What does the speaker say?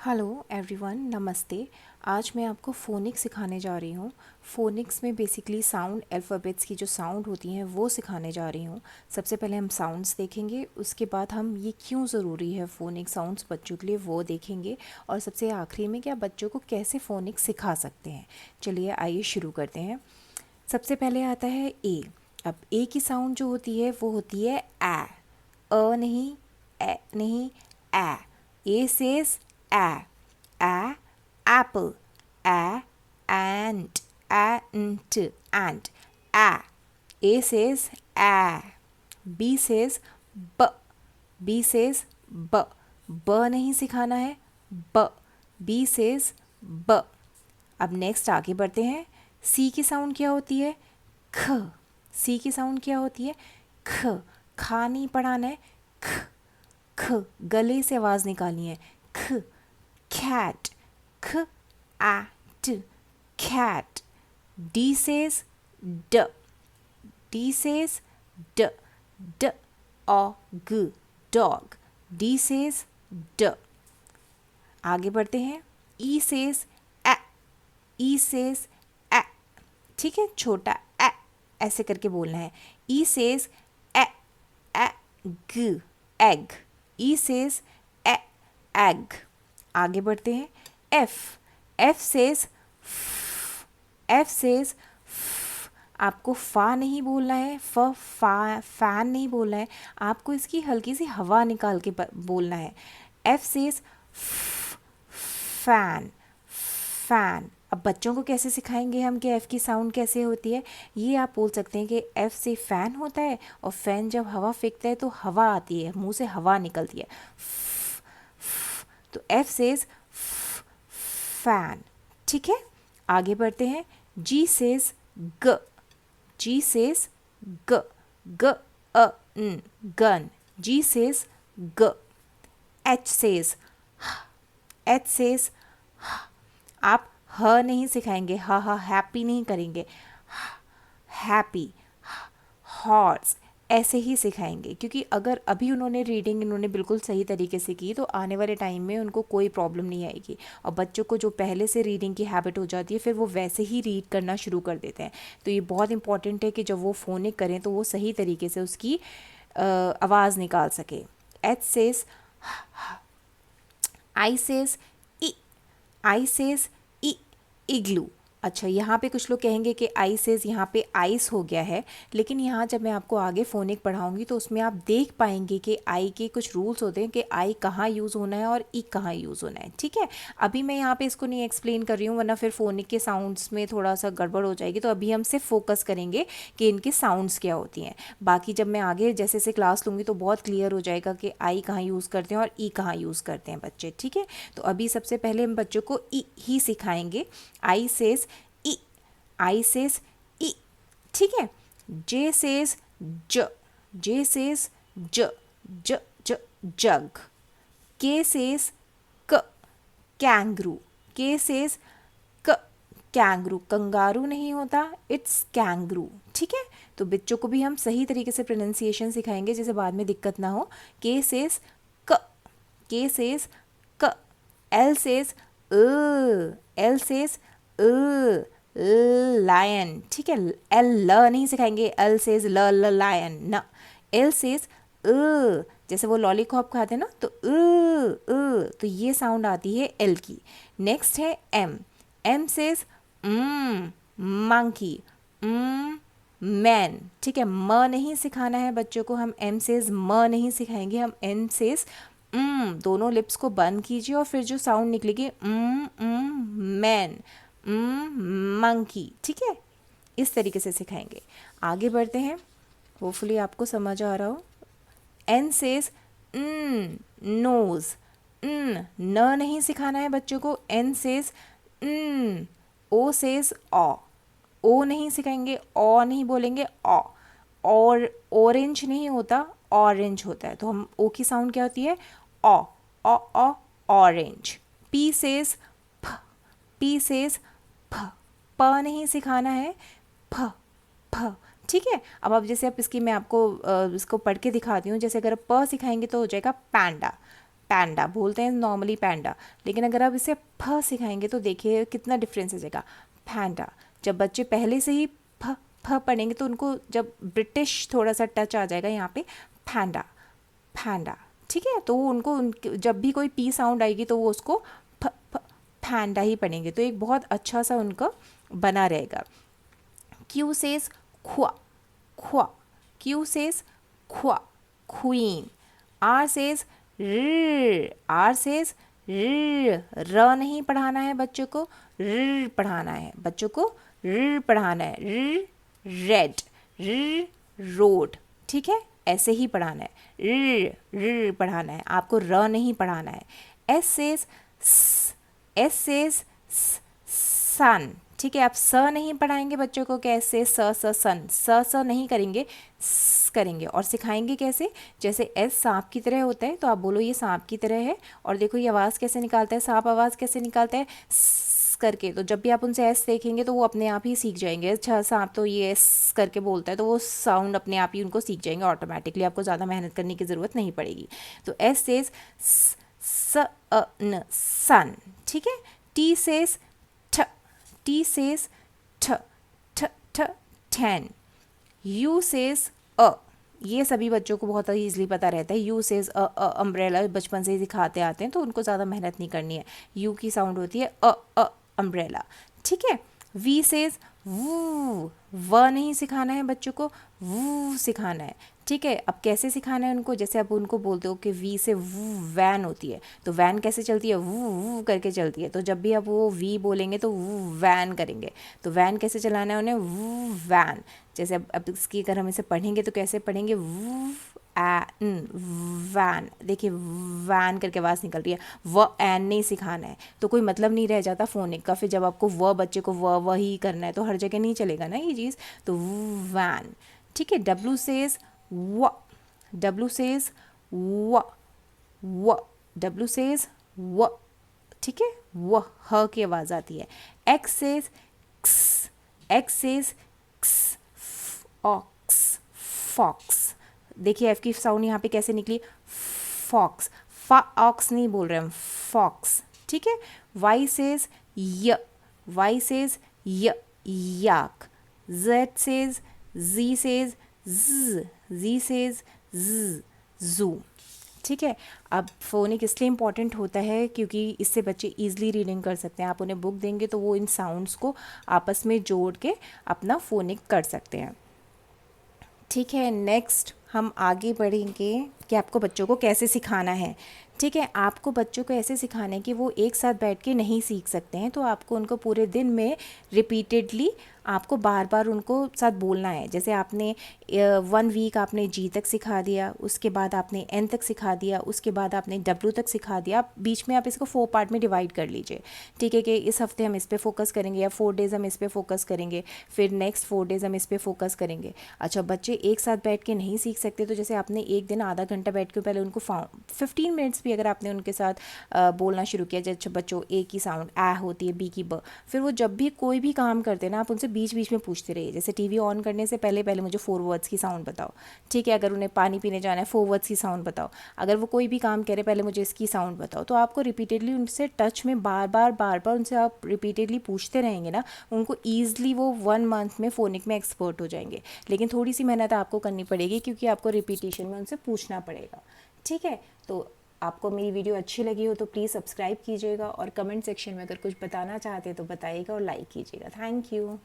Hello everyone, नमस्ते। आज मैं आपको फ़ोनिक्स सिखाने जा रही हूँ। फ़ोनिक्स में बेसिकली साउंड अल्फ़ाबेट्स की जो साउंड होती हैं वो सिखाने जा रही हूँ। सबसे पहले हम साउंड्स देखेंगे, उसके बाद हम ये क्यों ज़रूरी है फ़ोनिक्स साउंड्स बच्चों के लिए वो देखेंगे, और सबसे आखिरी में कि आप बच्चों को कैसे फ़ोनिक्स सिखा सकते हैं। चलिए आइए शुरू करते हैं। सबसे पहले आता है ए। अब ए की साउंड जो होती है वो होती है ए। नहीं, ए नहीं, ए। ए says a, apple, ant, ant, a. A says a. B says b. B says b. b नहीं सिखाना है, b. B says b. अब नेक्स्ट आगे बढ़ते हैं। सी की साउंड क्या होती है? ख। सी की साउंड क्या होती है? ख। खा नहीं पढ़ाना है, ख। ख गले से आवाज़ निकालनी है, ख। cat, cat, cat. D says d. D says d. Dog, dog. D says d. आगे बढ़ते हैं। E says a. E says a. ठीक है, छोटा a ऐसे करके बोलना है। E says a, egg, egg. E says a, egg. आगे बढ़ते हैं। F. F says F says आपको फा नहीं बोलना है, फैन नहीं बोलना है, आपको इसकी हल्की सी हवा निकाल के बोलना है। F says fan, fan. अब बच्चों को कैसे सिखाएंगे हम कि F की साउंड कैसे होती है? ये आप बोल सकते हैं कि F से फ़ैन होता है, और फ़ैन जब हवा फेंकता है तो हवा आती है, मुंह से हवा निकलती है। तो F सेज फैन। ठीक है, आगे बढ़ते हैं। G सेज ग। G सेज ग, ग अ न, गन। G सेज ग। H सेज H सेज आप ह नहीं सिखाएंगे, ह हैप्पी नहीं करेंगे, हैप्पी। हॉर्स ऐसे ही सिखाएंगे, क्योंकि अगर अभी उन्होंने रीडिंग इन्होंने बिल्कुल सही तरीके से की तो आने वाले टाइम में उनको कोई प्रॉब्लम नहीं आएगी। और बच्चों को जो पहले से रीडिंग की हैबिट हो जाती है फिर वो वैसे ही रीड करना शुरू कर देते हैं। तो ये बहुत इंपॉर्टेंट है कि जब वो फ़ोनिक करें तो वो सही तरीके से उसकी आवाज़ निकाल सके। एच सेज आई सेज ई। आई सेज ई, इग्लू। अच्छा, यहाँ पे कुछ लोग कहेंगे कि आई सेज यहाँ पे आइस हो गया है, लेकिन यहाँ जब मैं आपको आगे फ़ोनिक पढ़ाऊँगी तो उसमें आप देख पाएंगे कि आई के कुछ रूल्स होते हैं कि आई कहाँ यूज़ होना है और ई कहाँ यूज़ होना है। ठीक है, अभी मैं यहाँ पे इसको नहीं एक्सप्लेन कर रही हूँ, वरना फिर फ़ोनिक के साउंड्स में थोड़ा सा गड़बड़ हो जाएगी। तो अभी हम सिर्फ फोकस करेंगे कि इनके साउंड्स क्या होती हैं। बाकी जब मैं आगे जैसे जैसे क्लास लूँगी तो बहुत क्लियर हो जाएगा कि आई कहाँ यूज़ करते हैं और ई कहाँ यूज़ करते हैं बच्चे। ठीक है, तो अभी सबसे पहले हम बच्चों को ई ही सिखाएंगे। आई सेज ई, आई सेज ई। ठीक है, जे सेज ज। जे सेज ज, ज ज जग। के सेज क, कैंगरू। के सेज क, कैंगरू। कंगारू नहीं होता, इट्स कैंगरू। ठीक है, तो बच्चों को भी हम सही तरीके से प्रोनाउंसिएशन सिखाएंगे जिसे बाद में दिक्कत ना हो। के सेज क, के सेज क। L says L says lion. ठीक है, एल ल नहीं सिखाएंगे, एल सेज ल ल लायन न। एल सेज जैसे वो लॉलीपॉप खाते हैं ना, तो तो ये साउंड आती है एल की। नेक्स्ट है M. M says monkey, man. ठीक है, म नहीं सिखाना है बच्चों को, हम एम सेज म नहीं सिखाएंगे, हम एम सेज दोनों लिप्स को बंद कीजिए और फिर जो साउंड निकलेगी मैन, मंकी। ठीक है, इस तरीके से सिखाएंगे। आगे बढ़ते हैं, होपफुली आपको समझ आ रहा हो। N says nose. न नहीं सिखाना है बच्चों को, एन सेज ओ सेज ऑ। ओ नहीं सिखाएंगे, ऑ नहीं बोलेंगे, ऑ। और ऑरेंज नहीं होता, ऑरेंज होता है, तो हम ओ की साउंड क्या होती है? ऑ, ऑ, ऑरेंज। पी सेज फ। पी सेज फ। प नहीं सिखाना है, फ, फ। ठीक है, अब जैसे आप इसकी मैं आपको इसको पढ़ के दिखाती हूँ। जैसे अगर प सिखाएंगे तो हो जाएगा पैंडा, पैंडा बोलते हैं नॉर्मली पैंडा, लेकिन अगर आप इसे फ सिखाएंगे तो देखिए कितना डिफरेंस आ जाएगा। पैंडा, जब बच्चे पहले से ही फ फ पढ़ेंगे तो उनको जब ब्रिटिश थोड़ा सा टच आ जाएगा यहाँ पे, पैंडा पैंडा, ठीक है। तो उनको जब भी कोई पी साउंड आएगी तो वो उसको फ फ पैंडा ही पढ़ेंगे, तो एक बहुत अच्छा सा उनका बना रहेगा। क्यू सेज ख्वा ख्वा, क्यू सेज ख्वा queen. R says R says र नहीं पढ़ाना है बच्चों को, पढ़ाना है बच्चों को, पढ़ाना है। रेड रोड, ठीक है, ऐसे ही पढ़ाना है, पढ़ाना है आपको, र नहीं पढ़ाना है। एस सेज सन, ठीक है, आप स नहीं पढ़ाएंगे बच्चों को, कैसे सन, स नहीं करेंगे, करेंगे और सिखाएंगे कैसे, जैसे एस सांप की तरह होता है तो आप बोलो ये सांप की तरह है, और देखो ये आवाज़ कैसे निकालता है, सांप आवाज़ कैसे निकालता है करके। तो जब भी आप उनसे एस देखेंगे तो वो अपने आप ही सीख जाएंगे, अच्छा सांप तो ये एस करके बोलता है, तो वो साउंड अपने आप ही उनको सीख जाएंगे ऑटोमेटिकली, आपको ज़्यादा मेहनत करने की ज़रूरत नहीं पड़ेगी। तो एस सेज सन, ठीक है। टी सेज ठ, टी सेज ठ ठ ठ 10। यू सेज अ, ये सभी बच्चों को बहुत ईजिली पता रहता है। यू सेज अम्ब्रेला, बचपन से ही सिखाते आते हैं तो उनको ज़्यादा मेहनत नहीं करनी है। यू की साउंड होती है अम्ब्रेला, ठीक है। वी सेज वू, व नहीं सिखाना है बच्चों को, वू सिखाना है, ठीक है। अब कैसे सिखाना है उनको, जैसे आप उनको बोलते हो कि वी से वू वैन होती है, तो वैन कैसे चलती है, वू वू करके चलती है, तो जब भी आप वो वी बोलेंगे तो वू वैन करेंगे। तो वैन कैसे चलाना है उन्हें, वू वैन। जैसे अब इसकी अगर हम इसे पढ़ेंगे तो कैसे पढ़ेंगे, वू एन वैन, देखिए वैन करके आवाज़ निकल रही है। व एन नहीं सिखाना है तो कोई मतलब नहीं रह जाता फोनिक का, फिर जब आपको व बच्चे को व ही करना है तो हर जगह नहीं चलेगा ना ये चीज़, तो वैन, ठीक है। डब्लू सेज व, डब्लू सेज व, डब्लू सेज व, ठीक है, व ह की आवाज़ आती है। एक्स सेज क्स, एक्स सेज क्स, ऑक्स फॉक्स, देखिए एफ की साउंड यहाँ पे कैसे निकली, फॉक्स, ऑक्स नहीं बोल रहे हम, फॉक्स, ठीक है। वाई सेज य, वाई सेज य, याक। जेड सेज जी सेज z, जी सेज z, जू, ठीक है। अब फोनिक इसलिए इम्पॉर्टेंट होता है क्योंकि इससे बच्चे ईजिली रीडिंग कर सकते हैं। आप उन्हें बुक देंगे तो वो इन साउंड्स को आपस में जोड़ के अपना फोनिक कर सकते हैं, ठीक है। नेक्स्ट हम आगे बढ़ेंगे कि आपको बच्चों को कैसे सिखाना है, ठीक है। आपको बच्चों को ऐसे सिखाना है कि वो एक साथ बैठ के नहीं सीख सकते हैं, तो आपको उनको पूरे दिन में रिपीटेडली आपको बार बार उनको साथ बोलना है। जैसे आपने 1 वीक आपने जी तक सिखा दिया, उसके बाद आपने एन तक सिखा दिया, उसके बाद आपने डब्ल्यू तक सिखा दिया, बीच में आप इसको 4 पार्ट में डिवाइड कर लीजिए, ठीक है, कि इस हफ्ते हम इस पे फोकस करेंगे या 4 डेज़ हम इस पे फोकस करेंगे, फिर नेक्स्ट 4 डेज़ हम इस पे फोकस करेंगे। अच्छा, बच्चे एक साथ बैठ के नहीं सीख सकते तो जैसे आपने एक दिन आधा घंटा बैठ के पहले उनको 15 मिनट्स भी अगर आपने उनके साथ बोलना शुरू किया, जैसे बच्चों ए की साउंड ए होती है, बी की ब, फिर वो जब भी कोई भी काम करते हैं ना आप उनसे बीच बीच में पूछते रहिए। जैसे टीवी ऑन करने से पहले पहले मुझे 4 वर्ड्स की साउंड बताओ, ठीक है। अगर उन्हें पानी पीने जाना है 4 वर्ड्स की साउंड बताओ। अगर वो कोई भी काम करे पहले मुझे इसकी साउंड बताओ। तो आपको रिपीटेडली उनसे टच में बार बार उनसे आप रिपीटेडली पूछते रहेंगे ना, उनको ईजिली वो 1 मंथ में फोनिक में एक्सपर्ट हो जाएंगे। लेकिन थोड़ी सी मेहनत आपको करनी पड़ेगी क्योंकि आपको रिपीटेशन में उनसे पूछना पड़ेगा, ठीक है। तो आपको मेरी वीडियो अच्छी लगी हो तो प्लीज़ सब्सक्राइब कीजिएगा और कमेंट सेक्शन में अगर कुछ बताना चाहते हैं तो बताइएगा और लाइक कीजिएगा। Thank you.